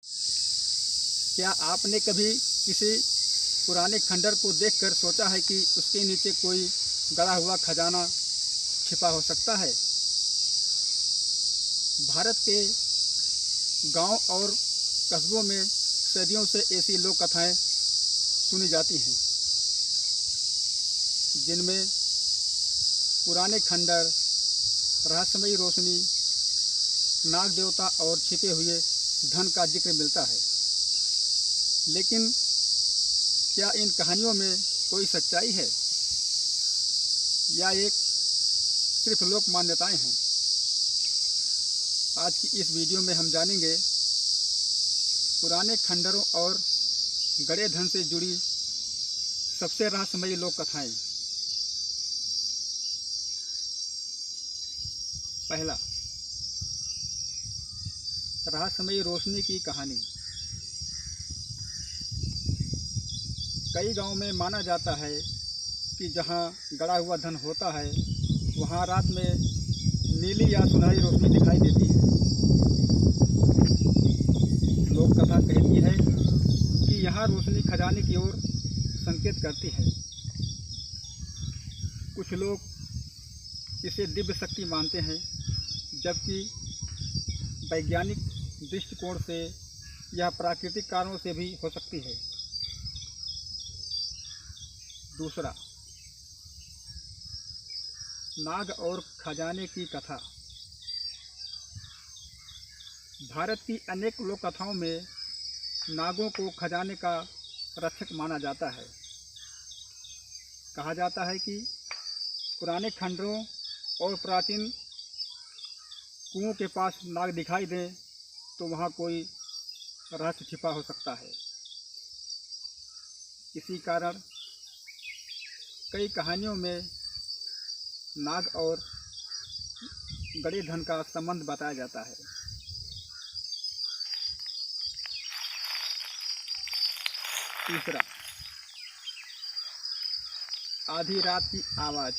क्या आपने कभी किसी पुराने खंडर को देखकर सोचा है कि उसके नीचे कोई गड़ा हुआ खजाना छिपा हो सकता है? भारत के गांव और कस्बों में सदियों से ऐसी लोक कथाएं सुनी जाती हैं, जिनमें पुराने खंडर, रहस्यमयी रोशनी, नाग देवता और छिपे हुए धन का जिक्र मिलता है। लेकिन क्या इन कहानियों में कोई सच्चाई है या एक सिर्फ लोक मान्यताएं हैं? आज की इस वीडियो में हम जानेंगे पुराने खंडरों और गड़े धन से जुड़ी सबसे रहस्यमयी लोक कथाएं। पहला, रहस्यमयी रोशनी की कहानी। कई गांवों में माना जाता है कि जहां गड़ा हुआ धन होता है वहां रात में नीली या सुनहरी रोशनी दिखाई देती है। लोक कथा कहती है कि यह रोशनी खजाने की ओर संकेत करती है। कुछ लोग इसे दिव्य शक्ति मानते हैं, जबकि वैज्ञानिक दृष्टिकोण से यह प्राकृतिक कारणों से भी हो सकती है। दूसरा, नाग और खजाने की कथा। भारत की अनेक लोक कथाओं में नागों को खजाने का रक्षक माना जाता है। कहा जाता है कि पुराने खंडरों और प्राचीन कुओं के पास नाग दिखाई दें तो वहाँ कोई रहस्य छिपा हो सकता है। इसी कारण कई कहानियों में नाग और गड़े धन का संबंध बताया जाता है। तीसरा, आधी रात की आवाज़।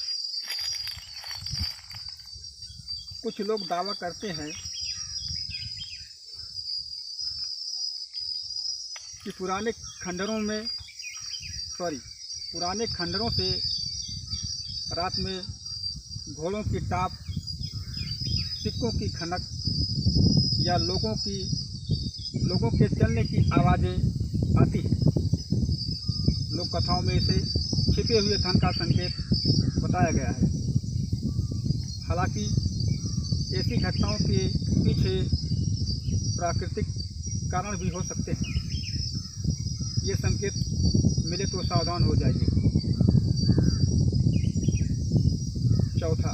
कुछ लोग दावा करते हैं कि पुराने खंडरों से रात में घोड़ों की टाप, सिक्कों की खनक या लोगों के चलने की आवाज़ें आती हैं। लोक कथाओं में इसे छिपे हुए धन का संकेत बताया गया है। हालांकि ऐसी घटनाओं के पीछे प्राकृतिक कारण भी हो सकते हैं। ये संकेत मिले तो सावधान हो जाइए। चौथा,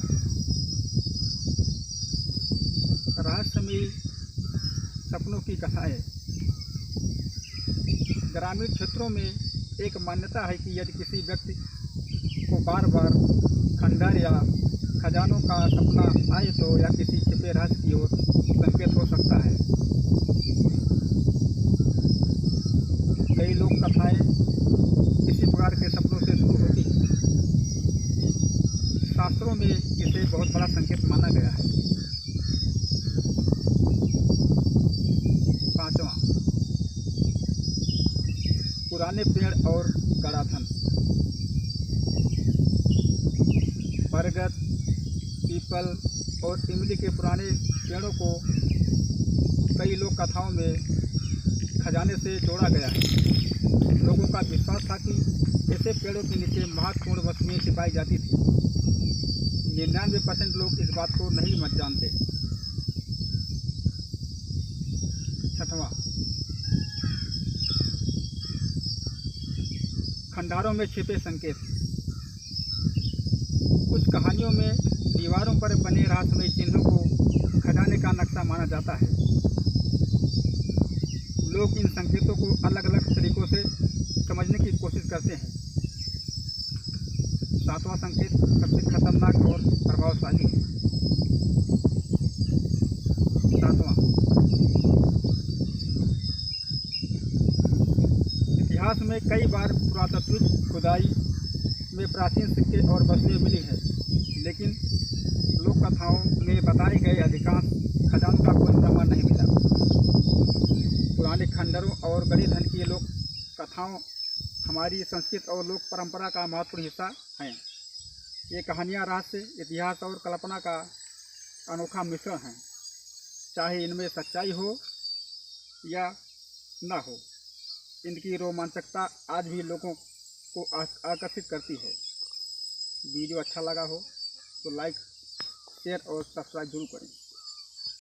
रहस्यमयी सपनों की कथाएं। ग्रामीण क्षेत्रों में एक मान्यता है कि यदि किसी व्यक्ति को बार बार खंडर या खजानों का सपना आए तो यह किसी छिपे रहस्य की ओर संकेत हो सकता है। कई लोक कथाएं इसी प्रकार के सपनों से शुरू होती हैं। शास्त्रों में इसे बहुत बड़ा संकेत माना गया है। पांचवा, पुराने पेड़ और गड़ा धन। बरगद, पीपल और इमली के पुराने पेड़ों को कई लोक कथाओं में खजाने से जोड़ा गया है। लोगों का विश्वास था कि ऐसे पेड़ों के नीचे महत्वपूर्ण वस्तुएं छिपाई जाती थी। 99% लोग इस बात को नहीं मत जानते। छठवां, खंडारों में छिपे संकेत। कुछ कहानियों में दीवारों पर बने रहस्यमयी चिन्हों को खजाने का नक्शा माना जाता है। लोग इन संकेतों को अलग अलग तरीकों से समझने की कोशिश करते हैं। सातवां संकेत सबसे खतरनाक और प्रभावशाली है। सातवां, इतिहास में कई बार पुरातात्विक खुदाई में प्राचीन सिक्के और वस्तुएं मिली हैं, लेकिन लोक कथाओं में बताए गए अधिकांश खजानों का कोई प्रमाण नहीं मिला। पौराणिक खंडरों और गणेश धन की लोक कथाओं हमारी संस्कृति और लोक परंपरा का महत्वपूर्ण हिस्सा हैं। ये कहानियाँ रहस्य, इतिहास और कल्पना का अनोखा मिश्रण हैं। चाहे इनमें सच्चाई हो या न हो, इनकी रोमांचकता आज भी लोगों को आकर्षित करती है। वीडियो अच्छा लगा हो तो लाइक, शेयर और सब्सक्राइब जरूर करें।